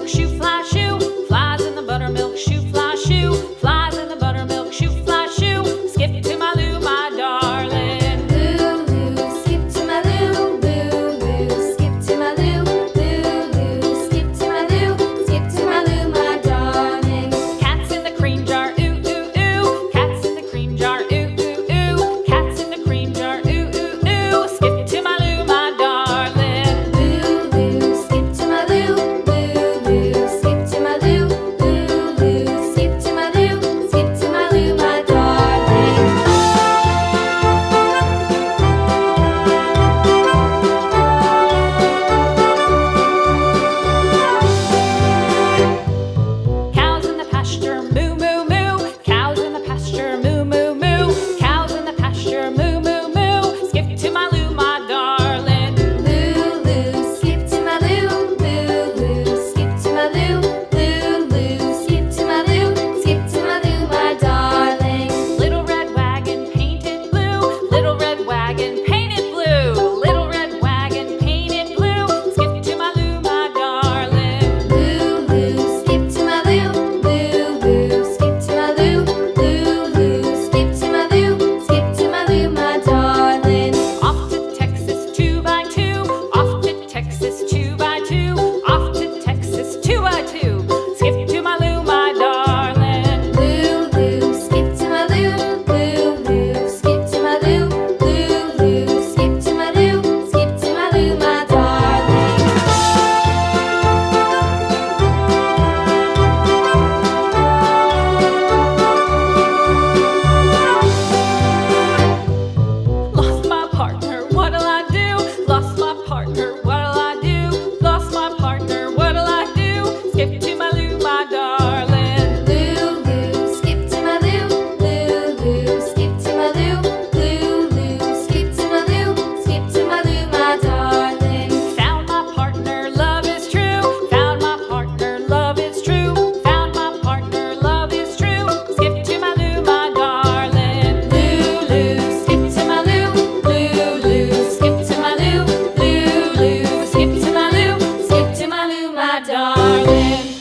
buttermilk shoe, fly shoe. Flies in the buttermilk shoe, fly shoe. Flies in the buttermilk shoe, fly shoe. Skip to my Lou, my darling. Lou, skip to my Lou, Lou, skip to my Lou, Lou, skip to my Lou, skip to my Lou, my darling. Cats in the cream jar, ooh, ooh, ooh. Cats in the cream jar, ooh, ooh, ooh. Cats in the cream jar, ooh, ooh, ooh. Skip to my Lou, my darling. Lou, skip to my Lou, Lou, skip to my Lou, Lou, skip to my Lou, skip to my Lou, my darling. Cows in the pasture, moo, moo, moo. Cows in the pasture, moo, moo, moo. Cows in the pasture, moo, moo, moo. Skip to my Lou, my darling. Lou, skip to my Lou, Lou, skip to my Lou, Lou, skip to my Lou, skip to my Lou, my darling. Little red wagon painted blue. Little red wagon painted blue. Little red wagon painted blue. Skip to my Lou, my darling. Lou, skip to my Lou, Lou, skip to my Lou, Lou, skip to my Lou, skip to my Lou, my darling. Off to Texas 2x2. Off to Texas 2x2. Off to Texas 2x2. Skip to my Lou, my darling. Lou, skip to my Lou, Lou, skip to my Lou, Lou, skip to my Lou, skip to my Lou, my darling. Lost my partner, what'll I do? Lost my partner, what'll I do? Lost my partner, what'll I do? Skip to my Lou, my darling. Lou, skip to my Lou, Lou, skip to my Lou, Lou, skip to my Lou, skip to my Lou, my darling. Found my partner, love is true. Found my partner, love is true. Found my partner, love is true. Skip to my Lou, my darling. Lou, skip to my Lou, Lou, skip to my Lou, Lou, skip to my Lou, skip to my Lou, my darling.